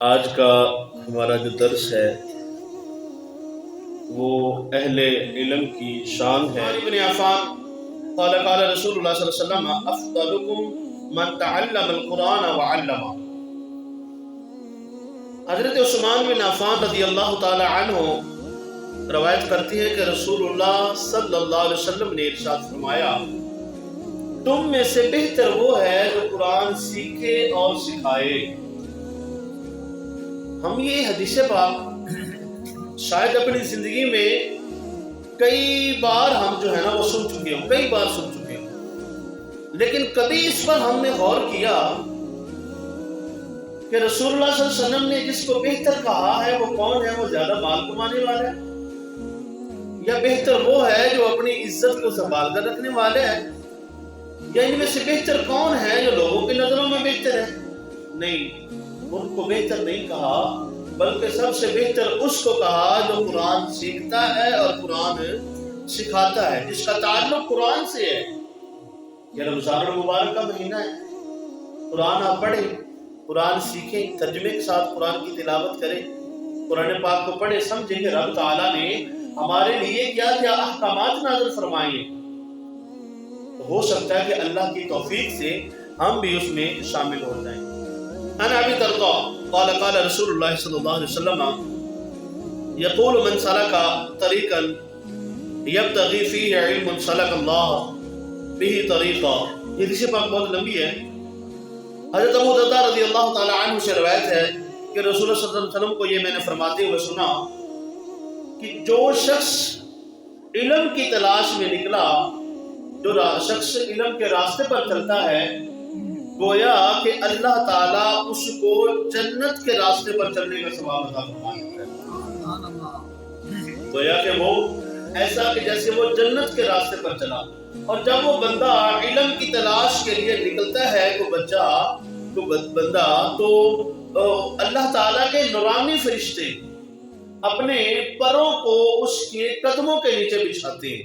آج کا ہمارا جو درس ہے وہ اہل علم کی شان ہے۔ ابن عفان قال قال رسول اللہ صلی اللہ علیہ وسلم افضلکم من تعلم القرآن وعلمہ۔ حضرت عثمان بن عفان رضی اللہ تعالی عنہ روایت کرتی ہے کہ رسول اللہ صلی اللہ علیہ وسلم نے ارشاد فرمایا، تم میں سے بہتر وہ ہے جو قرآن سیکھے اور سکھائے۔ ہم یہ حدیث پاک شاید اپنی زندگی میں کئی بار ہم جو ہے نا وہ سن چکے ہوں، کئی بار سن چکے ہوں، لیکن کبھی اس پر ہم نے غور کیا کہ رسول اللہ صلی اللہ علیہ وسلم نے جس کو بہتر کہا ہے وہ کون ہے؟ وہ زیادہ مال کمانے والا ہے، یا بہتر وہ ہے جو اپنی عزت کو سنبھال کر رکھنے والے ہیں، یا ان میں سے بہتر کون ہے جو لوگوں کی نظروں میں بہتر ہے؟ نہیں، ان کو بہتر نہیں کہا، بلکہ سب سے بہتر اس کو کہا جو قرآن سیکھتا ہے اور قرآن سکھاتا ہے، جس کا تعلق قرآن سے ہے۔ یہ رمضان المبارک کا مہینہ ہے، قرآن آپ پڑھیں، قرآن سیکھیں، ترجمے کے ساتھ قرآن کی تلاوت کریں، قرآن پاک کو پڑھیں، سمجھیں کہ رب تعالیٰ نے ہمارے لیے کیا کیا احکامات نازل فرمائے ہیں۔ تو ہو سکتا ہے کہ اللہ کی توفیق سے ہم بھی اس میں شامل ہو جائیں۔ عن ابي الدرداء قال قال رسول الله صلى الله عليه وسلم يقول من سلك طريقا يبتغي فيه علم سلك الله به طريقا۔ یہ حدیث پاک بہت لمبی ہے۔ حضرت ابو درداء رضی اللہ تعالی عنہ سے روایت ہے کہ رسول اللہ صلی اللہ علیہ وسلم کو یہ میں نے فرماتے ہوئے سنا کہ جو شخص علم کی تلاش میں نکلا، جو شخص علم کے راستے پر چلتا ہے، گویا کہ اللہ تعالیٰ اس کو جنت کے راستے پر چلنے کا ثواب عطا فرماتا ہے۔ گویا کہ وہ ایسا کہ جیسے وہ جنت کے راستے پر چلا۔ اور جب وہ بندہ علم کی تلاش کے لیے نکلتا ہے بندہ تو اللہ تعالیٰ کے نورانی فرشتے اپنے پروں کو اس کے قدموں کے نیچے بچھاتے ہیں۔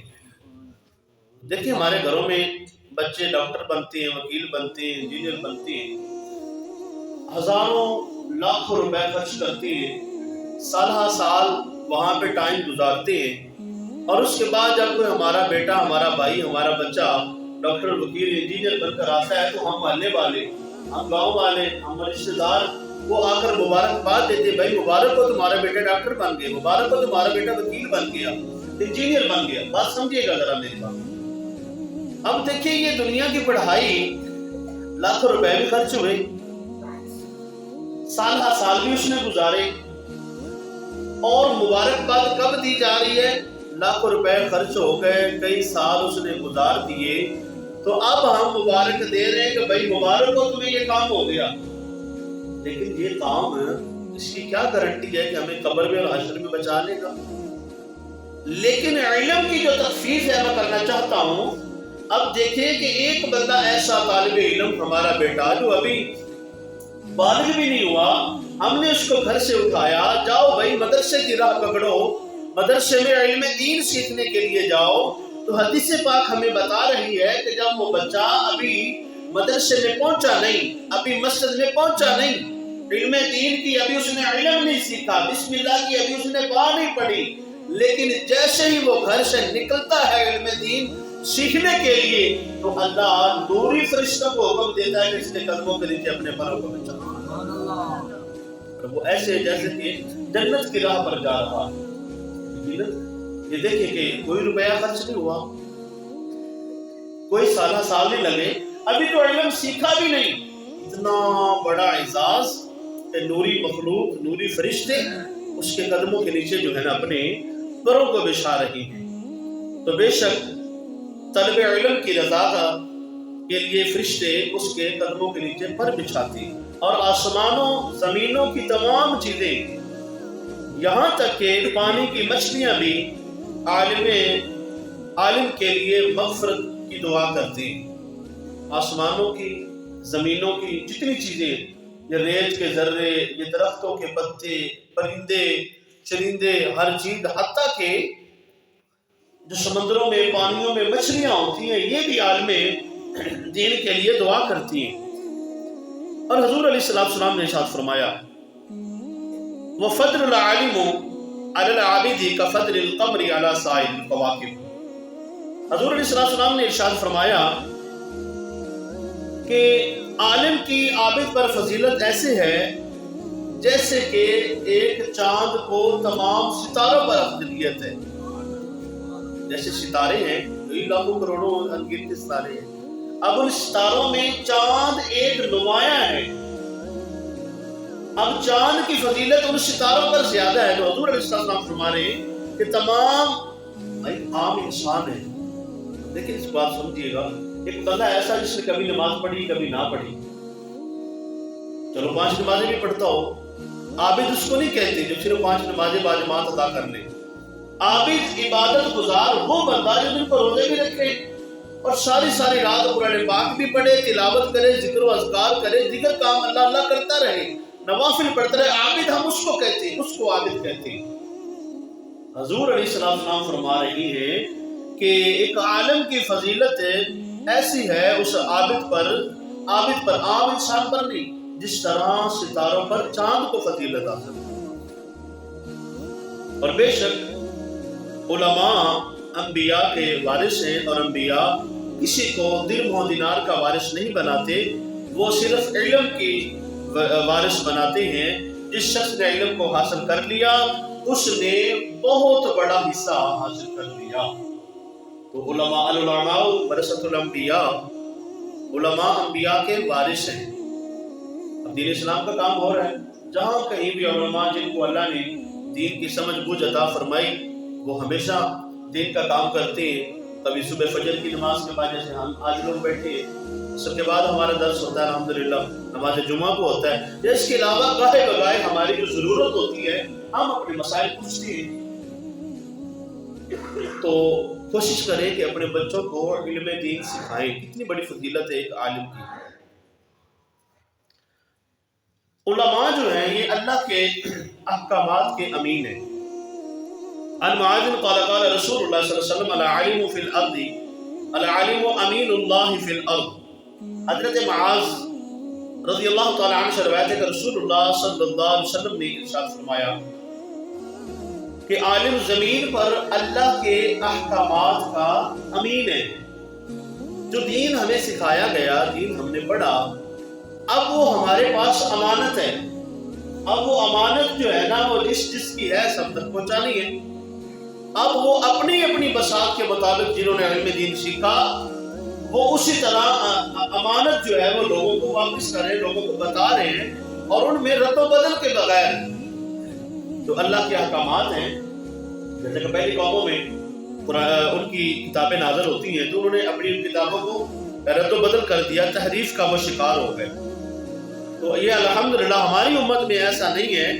دیکھیں ہمارے گھروں میں بچے ڈاکٹر بنتے ہیں، وکیل بنتے ہیں، انجینئر بنتے ہیں، ہزاروں لاکھوں روپے خرچ کرتے ہیں، سالہ سال وہاں پہ ٹائم گزارتے ہیں، اور اس کے بعد جب کوئی ہمارا بیٹا، ہمارا بھائی، ہمارا بچہ ڈاکٹر، وکیل، انجینئر بن کر آتا ہے تو ہم محلے والے، ہم گاؤں والے، ہم رشتے دار وہ آ کر مبارکباد دیتے، بھائی مبارک ہو تمہارا بیٹا ڈاکٹر بن گیا، مبارک ہو تمہارا بیٹا وکیل بن گیا، انجینئر بن گیا۔ بات سمجھیے گا ذرا میری بات۔ اب دیکھیں یہ دنیا کی پڑھائی لاکھوں روپے بھی خرچ ہوئے، سالہ سال بھی اس نے گزارے، اور مبارکباد کب دی جا رہی ہے؟ لاکھوں روپے خرچ ہو گئے، کئی سال اس نے گزار دیے، تو اب ہم مبارک دے رہے ہیں کہ بھائی مبارک ہو تمہیں یہ کام ہو گیا۔ لیکن یہ کام اس کی کیا گارنٹی ہے کہ ہمیں قبر میں اور حشر میں بچا لے گا؟ لیکن علم کی جو تخفیف ہے میں کرنا چاہتا ہوں۔ اب دیکھیں کہ ایک بندہ ایسا طالب علم، ہمارا بیٹا جو ابھی بالغ بھی نہیں ہوا، ہم نے اس کو گھر سے اٹھایا، جاؤ بھائی مدرسے کی راہ پکڑو، مدرسے میں علم دین سیکھنے کے لیے جاؤ، تو حدیث پاک ہمیں بتا رہی ہے کہ جب وہ بچہ ابھی مدرسے میں پہنچا نہیں، ابھی مسجد میں پہنچا نہیں، علم دین کی ابھی اس نے علم نہیں سیکھا، بسم اللہ کی ابھی اس نے دعا نہیں پڑھی، لیکن جیسے ہی وہ گھر سے نکلتا ہے علم دین سیکھنے کے لیے، تو اللہ نوری فرشتوں کو حکم دیتا ہے کہ اس کے قدموں کے نیچے اپنے پروں کو بچا، اور وہ ایسے جیسے کہ جنت کی راہ پر جا رہا ہے۔ یہ دیکھیں کہ کوئی روپیہ خرچ نہیں ہوا، کوئی سالہ سال نہیں لگے، ابھی تو علم سیکھا بھی نہیں، اتنا بڑا اعزاز کہ نوری مخلوق، نوری فرشتے اس کے قدموں کے نیچے جو ہے نا اپنے پروں کو بچھا رہی ہیں۔ تو بے شک طلب علم کی رضا کے لیے فرشتے اس کے قدموں کے نیچے پر بچھاتے ہیں، اور آسمانوں زمینوں کی تمام چیزیں، یہاں تک کہ پانی کی مچھلیاں بھی عالم کے لیے مغفرت کی دعا کرتے ہیں۔ آسمانوں کی، زمینوں کی جتنی چیزیں، یہ ریت کے ذرے، یہ درختوں کے پتے، پرندے چرندے، ہر چیز، حتیٰ کہ جو سمندروں میں، پانیوں میں مچھلیاں ہوتی ہیں، یہ بھی عالم دین کے لیے دعا کرتی ہیں۔ اور حضور علیہ السلام نے ارشاد فرمایا وفضل العالم علی العابد کفضل القمر علی سائر الکواکب۔ حضور علیہ السلام نے ارشاد فرمایا کہ عالم کی عابد پر فضیلت ایسے ہے جیسے کہ ایک چاند کو تمام ستاروں پر افضلیت ہے۔ جیسے ستارے ہیں، لاکھوں کروڑوں انگنت ستارے ہیں، اب ان ستاروں میں چاند ایک نمایاں ہے، اب چاند کی فضیلت ان ستاروں پر زیادہ ہے۔ تو حضور علیہ السلام فرما رہے ہیں کہ تمام عام انسان ہے، لیکن اس بات سمجھیے گا، ایک بندہ ایسا جس نے کبھی نماز پڑھی کبھی نہ پڑھی، چلو 5 نمازیں بھی پڑھتا ہو، عابد اس کو نہیں کہتے جو صرف 5 نمازیں باجماعت ادا کر لے۔ عابد عبادت گزار وہ بندہ جو دن کو روزے بھی رکھے اور ساری رات قرآن پاک بھی پڑھے، تلاوت کرے، ذکر و اذکار کرے، دیگر کام اللہ اللہ کرتا رہے، نوافل پڑھتا رہے، عابد ہم اس کو کہتے ہیں، اس کو عابد کہتے ہیں۔ حضور علیہ السلام فرما رہی ہے کہ ایک عالم کی فضیلت ایسی ہے اس عابد پر عام انسان پر نہیں، جس طرح ستاروں پر چاند کو فضیلت حاصل ہے۔ اور بے شک علماء انبیاء کے وارث ہیں، اور انبیاء کسی کو درہم و دینار کا وارث نہیں بناتے، وہ صرف علم کی وارث بناتے ہیں۔ جس شخص نے علم کو حاصل کر لیا اس نے بہت بڑا حصہ حاصل کر لیا۔ تو العلماء ورثۃ الانبیاء، علماء انبیاء کے وارث ہیں۔ اب دین اسلام کا کام ہو رہا ہے، جہاں کہیں بھی علماء جن کو اللہ نے دین کی سمجھ بوجھ عطا فرمائی وہ ہمیشہ دین کا کام کرتے ہیں۔ کبھی صبح فجر کی نماز کے بعد، جیسے ہم آج لوگ بیٹھے ہیں، اس کے بعد ہمارا درس ہوتا ہے، الحمدللہ نماز جمعہ کو ہوتا ہے، یا اس کے علاوہ گاہے بگاہے ہماری جو ضرورت ہوتی ہے ہم اپنے مسائل پوچھتے ہیں۔ تو کوشش کریں کہ اپنے بچوں کو علم دین سکھائیں۔ کتنی بڑی فضیلت ہے ایک عالم کی۔ علماء جو ہیں یہ اللہ کے احکامات کے امین ہیں۔ عن معاذ قال قال رسول اللہ صلی اللہ علیہ وسلم العالم فی الارض العالم امین اللہ فی الارض۔ حضرت معاذ رضی اللہ تعالی عنہ سے روایت ہے کہ رسول اللہ صلی اللہ علیہ وسلم نے ارشاد فرمایا کہ عالم زمین پر اللہ کے احکامات کا امین ہے۔ جو دین ہمیں سکھایا گیا، دین ہم نے پڑھا، اب وہ ہمارے پاس امانت ہے۔ اب وہ امانت جو ہے نا وہ جس کی ہے سب تک پہنچانی ہے۔ اب وہ اپنی اپنی بساط کے مطابق جنہوں نے علم دین سیکھا وہ اسی طرح امانت جو ہے وہ لوگوں کو واپس کر رہے ہیں، لوگوں کو بتا رہے ہیں، اور ان میں رد و بدل کے بغیر جو اللہ کے احکامات ہیں۔ جیسے کہ پہلی قوموں میں ان کی کتابیں نازل ہوتی ہیں تو انہوں نے اپنی کتابوں کو رد و بدل کر دیا، تحریف کا وہ شکار ہو گئے۔ تو یہ الحمدللہ ہماری امت میں ایسا نہیں ہے۔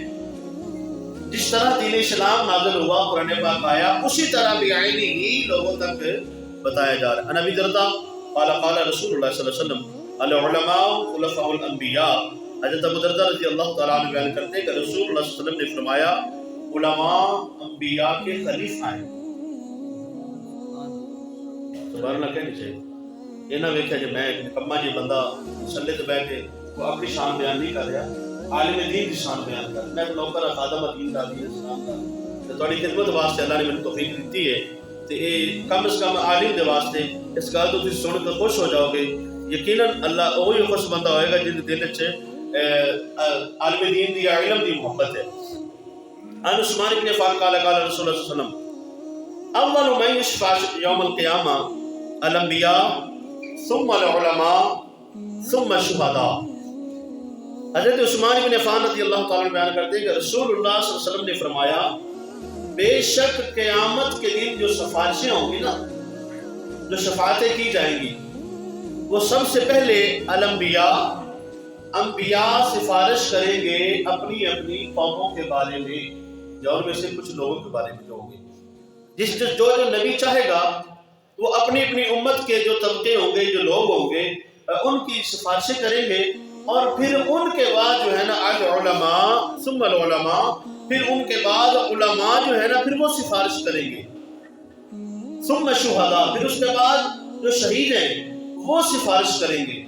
جس طرح دین اسلام نازل ہوا، قرآن پاک آیا، اسی طرح بعینی ہی لوگوں تک بتایا جا رہا ہے۔ عن ابی درداء قال قال رسول اللہ صلی اللہ علیہ وسلم العلماء خلفاء الانبیاء۔ حضرت ابو درداء رضی اللہ تعالیٰ عنہ بیان کرتے ہیں کہ رسول اللہ صلی اللہ علیہ وسلم نے فرمایا علماء انبیاء کے خلیفہ ہیں۔ سبحان اللہ کہنی چاہیے، یہ نہ ویکھے جو میں کما جی بندہ مسلے تے بیٹھے وہ اپنی شان بیان نہیں کر رہا، عالم دین کی شان بیان کر رہا۔ میں نوکر خادم دین دا دین اسلام دا تے تہاڈی خدمت واسطے اللہ نے مینوں توفیق دتی ہے تے اے کم از کم عالم دے واسطے اس گل تو تسی سن کے خوش ہو جاؤ گے۔ یقیناً اللہ وہی خوش بندہ ہوئے گا جن دل وچ عالم دین دی یا علم دی محبت ہے۔ عن عثمان بن عفان قال قال رسول اللہ صلی اللہ علیہ وسلم اول من یشفع یوم القیامہ الانبیاء ثم العلماء ثم الشہداء۔ حضرت عثمان بن عفان رضی اللہ تعالیٰ بیان کرتے ہیں کہ رسول اللہ صلی اللہ علیہ وسلم نے فرمایا بے شک قیامت کے دن جو سفارشیں ہوں گی نا، جو شفاعتیں کی جائیں گی، وہ سب سے پہلے انبیاء سفارش کریں گے اپنی اپنی قوموں کے بارے میں، یا ان میں سے کچھ لوگوں کے بارے میں جو ہوں گے۔ جو نبی چاہے گا وہ اپنی اپنی امت کے جو طبقے ہوں گے، جو لوگ ہوں گے، ان کی سفارشیں کریں گے، اور پھر ان کے بعد جو ہے نا العلماء ثم العلماء، پھر ان کے بعد علماء جو ہے نا پھر وہ سفارش کریں گے، ثم الشہداء، پھر اس کے بعد جو شہید ہیں وہ سفارش کریں گے۔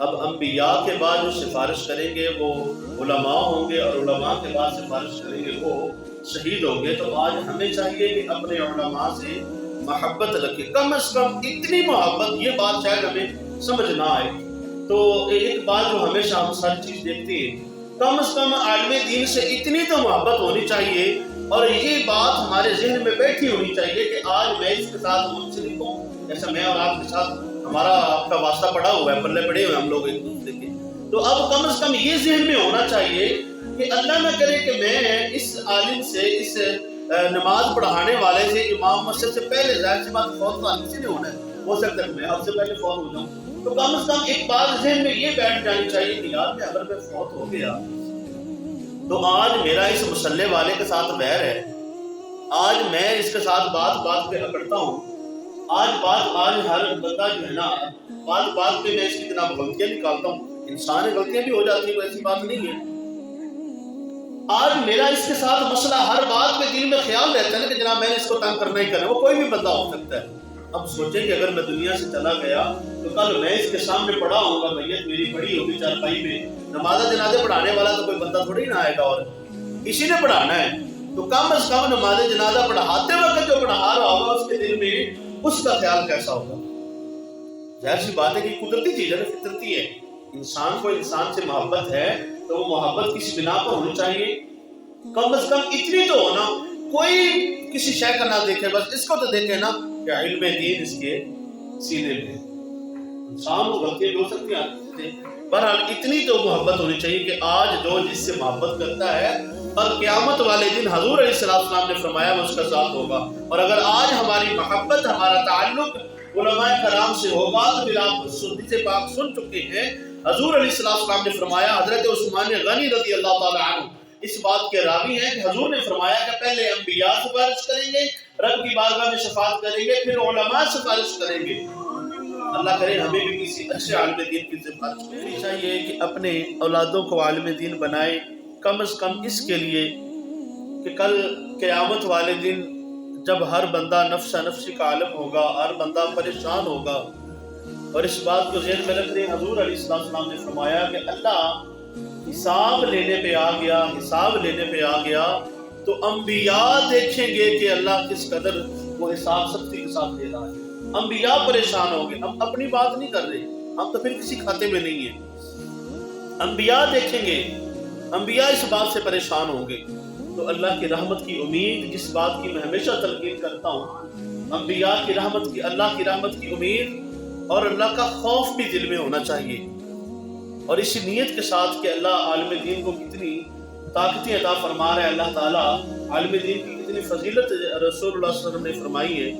اب انبیاء کے بعد جو سفارش کریں گے وہ علماء ہوں گے اور علماء کے بعد سفارش کریں گے وہ شہید ہوں گے. تو آج ہمیں چاہیے کہ اپنے علماء سے محبت رکھے، کم از کم اتنی محبت. یہ بات شاید ہمیں سمجھ نہ آئے. تو ایک بات جو ہمیشہ ہم ساری چیز دیکھتے ہیں، کم از کم عالم دین سے اتنی تو محبت ہونی چاہیے، اور یہ بات ہمارے ذہن میں بیٹھی ہونی چاہیے کہ آج میں اس کے ساتھ منسلک ہوں. جیسا میں اور آپ کے ساتھ ہمارا آپ کا واسطہ پڑا ہوا ہے، پلے پڑے ہوئے ہم لوگ ایک دوسرے کے. تو اب کم از کم یہ ذہن میں ہونا چاہیے کہ اللہ نہ کرے کہ میں اس عالم سے، اس نماز پڑھانے والے سے، امام مسجد سے پہلے، ظاہر سی بات فوت تو آدمی سے نہیں ہونا ہے، ہو سکتا ہے میں اب سے پہلے فوت ہو جاؤں. تو کم از کم ایک بات ذہن میں یہ بیٹھ جانی چاہیے کہ یار میں اگر میں فوت ہو گیا تو آج میرا اس مسلح والے کے ساتھ ویر ہے، آج میں اس کے ساتھ بات پہ اکڑتا ہوں، آج ہر بندہ جو ہے نا بات پہ میں اس کی جناب غلطیاں نکالتا ہوں. انسان غلطیاں بھی ہو جاتی ہیں، کوئی ایسی بات نہیں ہے. آج میرا اس کے ساتھ مسئلہ ہر بات میں دل میں خیال رہتا ہے نا کہ جناب میں نے اس کو تنگ کرنا ہی کرنا. وہ کوئی بھی بندہ ہو سکتا ہے. اب سوچیں کہ اگر میں دنیا سے چلا گیا تو کل میں اس کے سامنے پڑا ہوں گا، میت میری پڑی ہوگی چارپائی میں، نماز جنازے پڑھانے والا تو کوئی بندہ تھوڑی نہ آئے گا اور اسی نے پڑھانا ہے. تو کم از کم نماز جنازہ پڑھاتے وقت جو پڑھا رہا ہوگا اس کے دل میں اس کا خیال کیسا ہوگا. ظاہر سی بات ہے کہ قدرتی چیز ہے، فطرتی ہے. انسان کو انسان سے محبت ہے تو وہ محبت کسی بنا پر ہونی چاہیے. کم از کم اتنی تو ہونا، کوئی کسی شے کا نہ دیکھے، بس اس کو تو دیکھے نا کہ علم دین اس کے سینے میں. انسان کو غلطیاں بھی ہو سکتی ہیں، بہرحال اتنی تو محبت ہونی چاہیے کہ آج جو جس سے محبت کرتا ہے اور قیامت والے دن حضور علیہ السلام نے فرمایا وہ اس کا ساتھ ہوگا. اور اگر آج ہماری محبت، ہمارا تعلق علماء کرام سے ہوگا تو پھر آپ حدیث پاک سن چکے ہیں. حضور علیہ السلام نے فرمایا، حضرت عثمان غنی رضی اللہ تعالی عنہ اس بات کے راوی ہیں کہ حضور نے فرمایا کہ پہلے انبیاء سفارش کریں گے، رب کی بارگاہ میں شفاعت کریں گے، پھر علماء سفارش کریں گے. اللہ کرے ہمیں بھی کسی اچھے عالم دین کی سفارش کرنی چاہیے کہ اپنے اولادوں کو عالم دین بنائیں، کم از کم اس کے لیے کہ کل قیامت والے دن جب ہر بندہ نفس نفسی کا عالم ہوگا، ہر بندہ پریشان ہوگا. اور اس بات کو ذہن میں رکھ رہے ہیں، حضور علیہ السلام نے فرمایا کہ اللہ حساب لینے پہ آ گیا تو انبیاء دیکھیں گے کہ اللہ کس قدر وہ حساب سختی کے ساتھ لے رہا ہے. انبیاء پریشان ہوں گے. ہم اپنی بات نہیں کر رہے، ہم تو پھر کسی کھاتے میں نہیں ہیں. انبیاء دیکھیں گے، انبیاء اس بات سے پریشان ہوں گے. تو اللہ کی رحمت کی امید، جس بات کی میں ہمیشہ تلقین کرتا ہوں، انبیاء کی رحمت کی، اللہ کی رحمت کی امید اور اللہ کا خوف بھی دل میں ہونا چاہیے. اور اسی نیت کے ساتھ کہ اللہ عالم دین کو کتنی طاقتیں عطا فرما رہا ہے، اللہ تعالیٰ عالم دین کی کتنی فضیلت رسول اللہ صلی اللہ علیہ وسلم نے فرمائی ہے.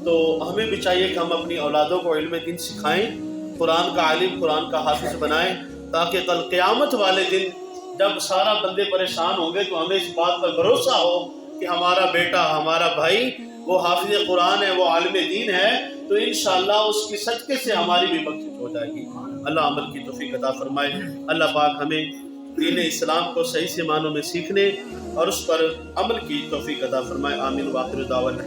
تو ہمیں بھی چاہیے کہ ہم اپنی اولادوں کو علم دین سکھائیں، قرآن کا عالم، قرآن کا حافظ بنائیں، تاکہ کل قیامت والے دن جب سارا بندے پریشان ہوں گے تو ہمیں اس بات پر بھروسہ ہو کہ ہمارا بیٹا، ہمارا بھائی وہ حافظ قرآن ہے، وہ عالم دین ہے. تو انشاءاللہ اس کی صدقے سے ہماری بھی بخشش ہو جائے گی. اللہ عمل کی توفیق عطا فرمائے. اللہ پاک ہمیں دین اسلام کو صحیح سے معنوں میں سیکھنے اور اس پر عمل کی توفیق عطا فرمائے. آمین. وآخر دعوانا